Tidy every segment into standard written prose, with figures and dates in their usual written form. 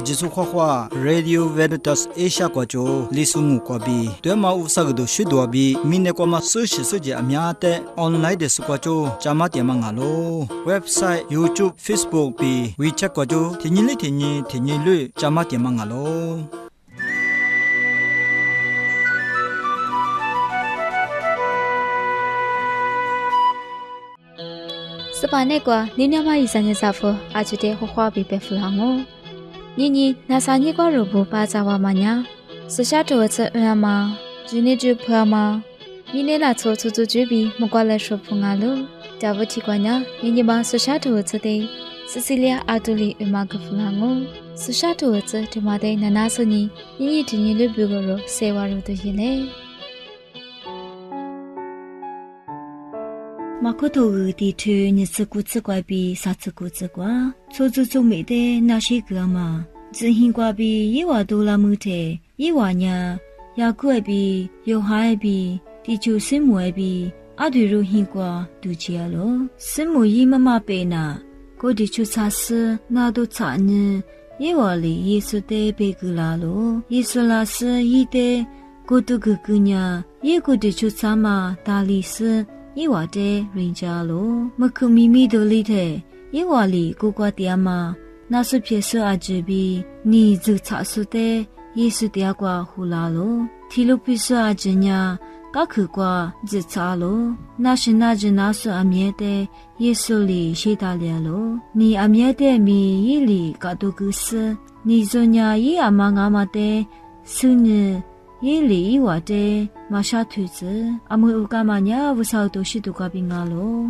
阿吉苏花花 Radio Veritas Asia 国州里苏木国比，对嘛乌萨个都许多比，明年国嘛手机阿苗的 online 的是国州，加嘛点嘛阿罗 website YouTube Facebook 比 WeChat 国州，天天绿加嘛点嘛阿罗。สปาเนกว่านินยามาอิสัญญาซาฟอาจุเตฮควาบีเปฟลางโอนี่นาซาญิกว่ารูบูปาจาวามาญาสุชาตัวเจออามาจูนิจูพามามีเนลาโชจูจูบีมกว่าเลชอพุงาลูจาวติกว่าญานี่บาสุชาตัวเจเตซิซิเลียอาตุลีอุมากฟลางโอสุชาตัวเจตุมาเดนานาสุนีนี่ทินีลุบิโกโรเซวารุตุยิเล马可头个地区，你自顾自怪比啥自顾自怪，做美的那些个嘛，自行怪比一万多拉木头，一万年，牙怪比有海比，地球生物比，阿对肉行怪都这样咯，生物一妈妈背呐，个地球查实那都查呢，一万里耶稣的背个啦咯，耶稣拉是一的，个都个呢，一个地球查嘛大理是。伊话的人家咯，么可咪咪都里头，伊话里过过点嘛，那是撇手阿这比，你就查出的，也是点过胡拉咯，提路撇手阿这呀，噶去过就查咯，那是那只那是阿面的，也是里谁打了咯，你阿面的米伊里噶都个是，你做呀伊阿妈阿妈的，是呢。伊里伊话的马沙兔子，阿姆乌嘎玛尼乌萨多西杜嘎宾阿罗。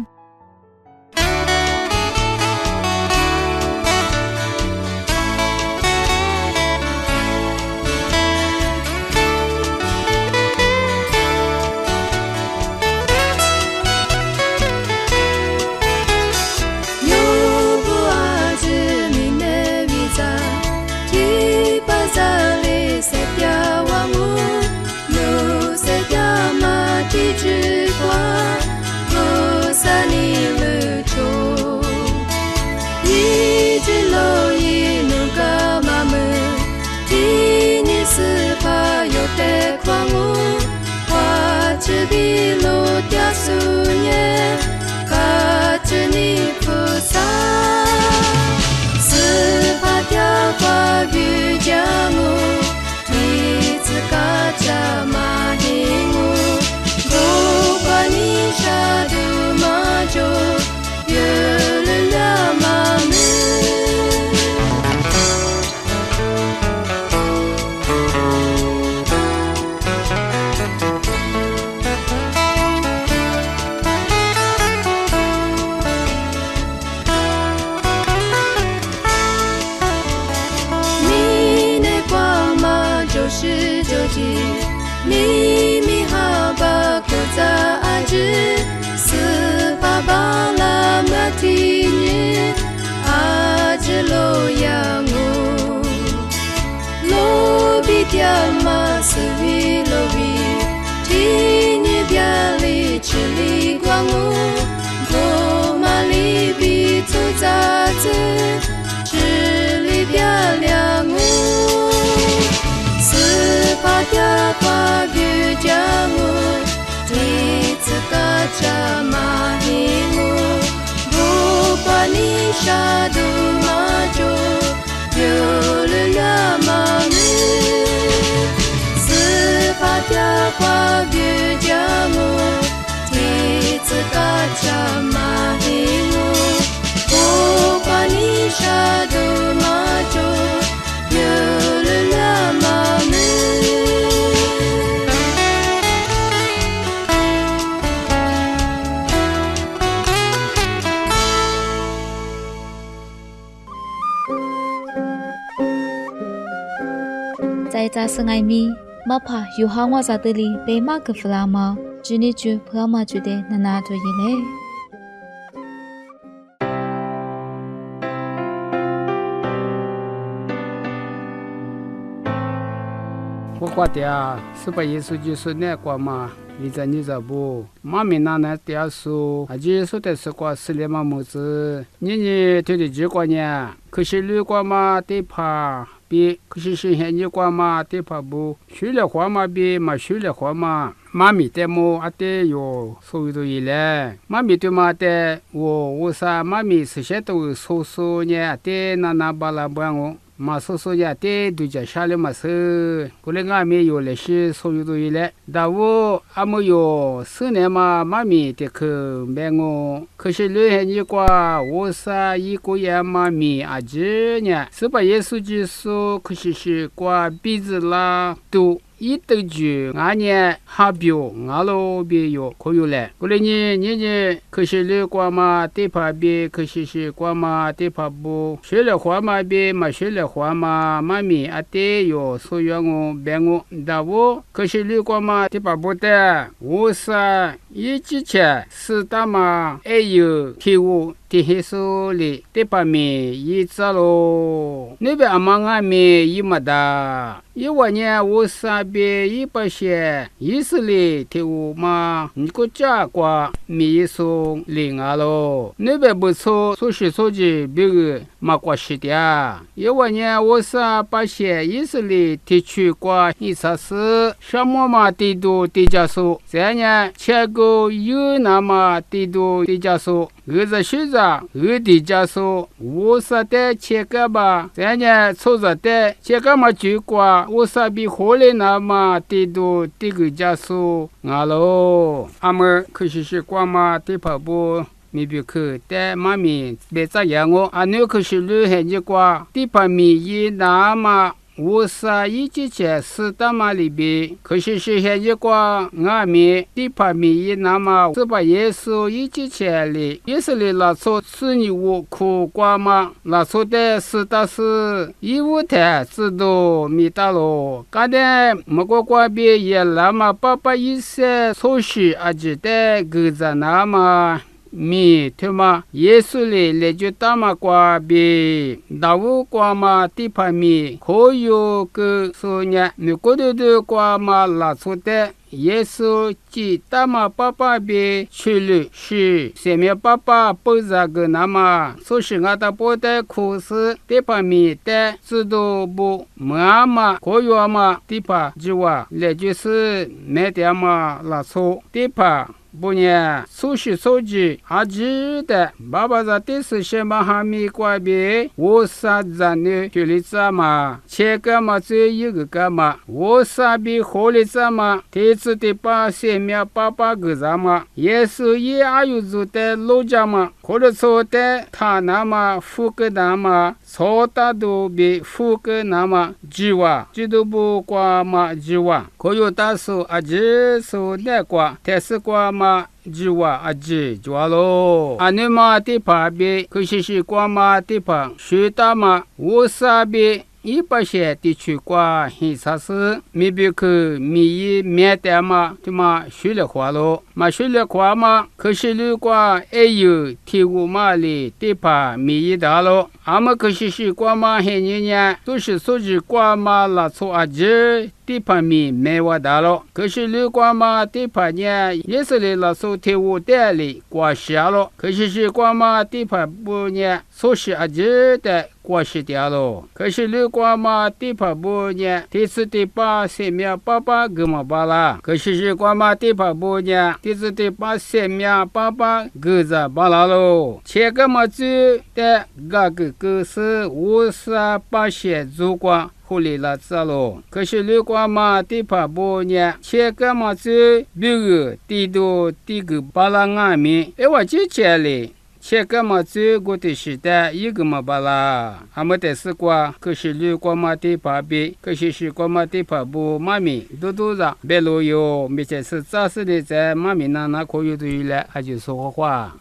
在扎生爱咪，马帕有哈瓦萨德里被马克弗拉玛，只你就普拉玛就的那拿多一嘞。我觉得是把耶稣就是那个嘛，你这不，妈咪那那点数，啊耶稣的是个是连嘛么子，你对的这个呢，可是如果嘛得怕。比可是现在你光嘛地跑步学了话嘛比嘛学了话嘛妈咪的么阿的有所有的一类妈咪对嘛的我啥妈咪是些都说呢的那巴拉不我马说呀的都叫下来嘛是过来俺们有那些所有的一类但我俺们有4年嘛妈咪的去买我可是留你挂我啥一个月妈咪阿姐呢是把耶稣基督可是挂鼻子啦都一等住俺呢哈表俺老别有可有嘞过来你可是留挂嘛地旁边可是挂嘛地旁不学了话嘛别嘛学了话嘛妈咪阿爹有所有我别我但我可是留挂嘛地旁不的我啥一之前是大嘛还有体悟地黑手里地旁面一早咯那边阿妈俺们一么的一万年我啥别一把些以色列体悟嘛你个家挂米送领啊咯那边不错说是说的别个嘛挂是的一万年我啥把些以色列地区挂一啥事什么嘛地多地家数这样切个有那么地多地家数儿子学着儿地家数我啥的切个吧这样凑着的切个嘛就挂我啥比后来那么地多地个家数啊喽阿们可是挂嘛地跑步咪比去แต่妈咪别咋样我阿妞可是留下一挂地旁咪一那么我啥一之前是大马里边可是现一挂俺们地旁咪一那么是把耶稣一之前里也是里拉错是你我苦瓜嘛拉错的是但是一五台知道米大咯刚才没过瓜边也那么爸爸一些措施阿记得个在那么mi thema yesu le ju tama kwa bi dawu kwa ma tipa mi khoyo ke sonya mi kodo kwa ma la sote yesu chi tama papa bi chulu shi semya papa poza ge nama so shi nga ta po te khu se tipa mi te sudo bu mama khoyo ma tipa jiwa le ju se me te ma la so tipa不呢，苏西手机还记得爸爸在电视上嘛还没关闭，我啥子呢？就里子嘛，切个嘛只一个个嘛，我啥比后里子嘛，第次的把前面爸个子嘛，也是也还有做的老家嘛，或者说的他那么富个那么，错大都比富个那么几万，这都不挂嘛几万，可有大数啊几数那挂，但是挂嘛。jiwa aje jwalo anema tipa be kushi kwa ma tipa shita ma wosabe 一把些地区瓜很啥事，没别去米面的嘛，对嘛学了话咯，嘛学了话嘛，可是如果还有体育嘛哩，对吧？米一大咯，俺们可是瓜嘛很年，都是说是瓜嘛拉错阿姐。地盘米没我大了，可是如果嘛地盘呢，也是来拉手体育代理挂下了，可是瓜嘛地盘不呢，说是阿姐的挂失掉了，可是如果嘛地盘不呢，第四第八前面爸爸给么巴啦，可是瓜嘛地盘不呢，第四第八前面爸爸给着巴啦喽，切个么子的个是58些主管。后来了这咯，可是如果嘛地盘不呢，切个嘛子别个地多地个巴拉外面，我之前嘞。切个嘛子过的时代一个嘛巴拉，俺们得是过，可是如果嘛地盘比，可是过嘛地盘不妈咪都让别路有，没些是暂时的在妈咪那可以对了，还就说话。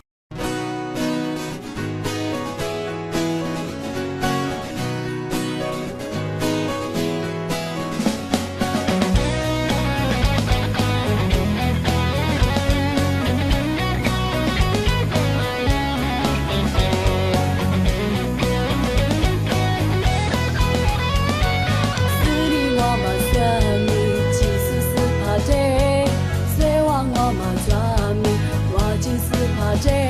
我嘛抓咪，我真是怕这。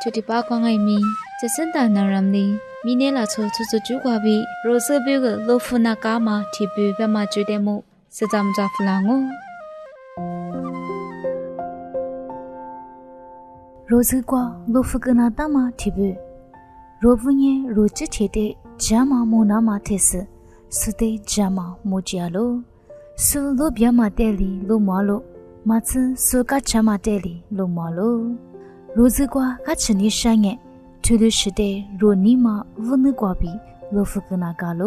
ชุดิปากวางไงมีจะสันตานารำนี้มีเนล่าโชชุจุจูกว่าบีโรเซบิวกโลฟูนากามาที่บิวเปมาจุดเดมุสจำจาฟลางโรซกว่าโลฟุกนาตามาที่บิวโรบุญเยโรจิเทเตจามาโมนามาเทสสุเตจามาโมจิอาโลสุโลบยามาเตลีโลมาโลมาซสุกาจามาเตลีโลมาโลโรซกว่ากัจฉิชังเงทุลุชเดโรนีมาวุนกว่าบีโลฟุกนากาโล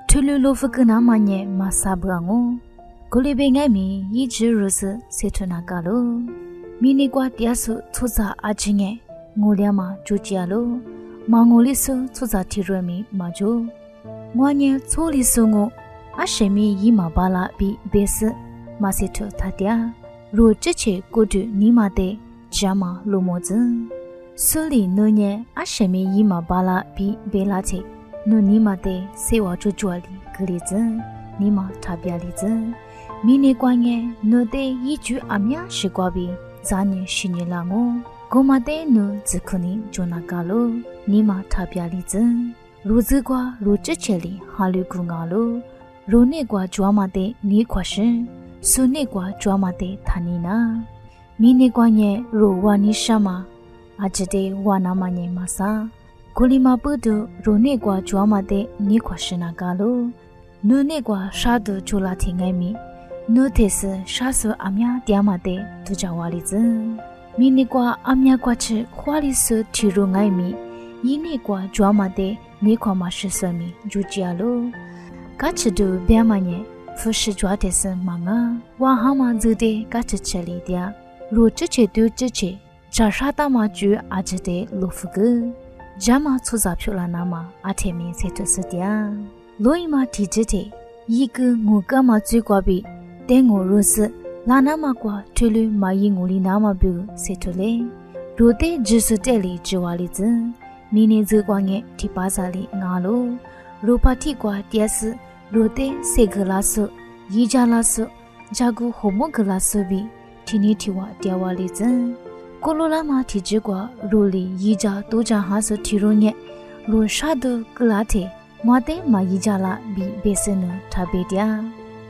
ทุลุโลฟุกนามาเนมาซาบรังโอกุลิเบงไงมียีจิโรซเซทุนากาโลมีนิกว่าเตียสุทุซาอาจิงเงงูเลียมาจูจิอาโลมางูลิสุทุซาทิรมีมาจูงวเนโซลิสุงอาเชมียีมาบาลาบีเบสมาเซทุทัดยาโรจิเชกุดุนีมาเตจามาโลโมซึสุลีนูเนอาเชมียีมาบาลาบีเบลาเชนูนีมาเตเซวาจูจวลีกลิซึนีมาทาเปียลิซึมีเนกว่าเงนูเตยีจูอาမြရှိกว่าบีဇာညရှိနေလာငိုဂိုမတဲနုဇခုနီဂျိုနာကာလိုနီမာထပြလီဇင်လူဇကွာလူချစ်ချယ်လီဟာလူကူငါလိုလူနေကွာဂျွာမတဲနီခွာရှင်ဆုနေကွာဂျွာမတဲဌာနီနာမိနေကွာညေရိုဝါနီရှာမာအဂျတေဝါနာမညေမဆာကိုလီမာပုဒုရိုနေကွာဂျွာမတဲနီခွာရှင်နာကာလိုနုနေကွာရှာဒုဂျူလာတီငိုင်းမီနိုတေစရှာဆူအမြတရားမတဲ့ဒူကြဝါလီဇမိနေကွာအမြကွာချေခွာလီဆူတီရိုငိုင်းမီယင်းနေကွာဂျွာမတဲ့နေခွာမရှိဆွမီဂျူဂျီယာလိုကချဒူဘဲမညေဖရှိဂျွာတဲ့စမငါဝါဟာမဇူတဲ့ကချချလီတဲ့ရိုချချေတူချချေဂျာရှာတာမကျူအဂျတဲ့လူဖဂဂျာမဆူဇာဖြူလာနာမအထေမင်းစေတစတဲ့လိုအီမာတီဂျတဲ့ဤကငူကမကျွကွာပြီတဲငိုရုစလာနာမကွာထွေလူမာယီငိုလီနာမပြူစေထလေဒိုတဲဂျစတဲလီဂျဝါလီဇမီနေဇကွာငဲဒီပါစာလီငါလိုရူပါတိကွာတဲစဒိုတဲစေဂလာဆုယီဂျာလာဆုဂျာဂူဟိုမဂလာဆုဘီတီနီတီဝါတဲဝါလီဇကိုလိုလာမာတီဂျကွာရူလီယီဂျာတိုဂျာဟာဆုတီရိုညက်ရူရှာဒကလာတေမွာတဲမာယီဂျာလာဘီဘေစနထာဘေတယာ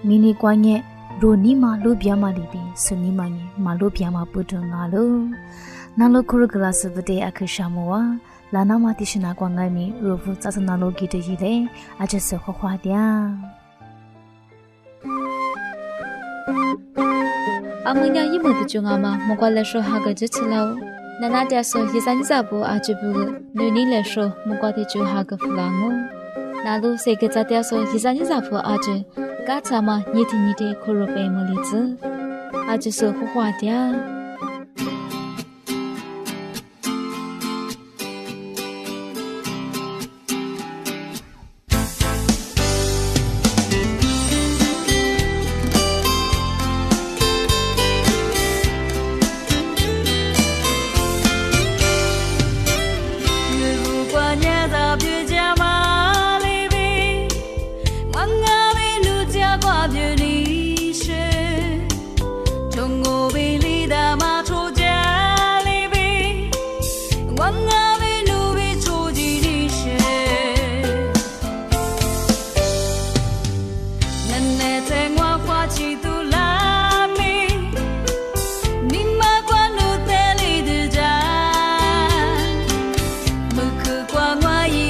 မီနီကွာငဲရိုနီမာလိုပြာမာလီဘီဆနီမာငေမာလိုပြာမာပုဒငါလိုနာလိုခုရဂလာစဗတေအခရှာမောဝါလာနာမတိရှနာကွာငိုင်းမီရိုဖူသသနာလိုဂီတကြီးလေအချက်ဆခွာခွာတဲ့အမညာယိမတကြငါမမကွာလက်ရှဟာကကြချလောနာနာတဆောရေစန်စာဘူအချဘူနူနီလက်ရှမကွာတဲ့ချဟာကဖလာငိုနာလိုစေကကြတဲ့ဆောရေစန်စာဘူအချ嘎查嘛，你听你的可罗贝莫里子，啊就是胡话的。光我一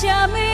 家美。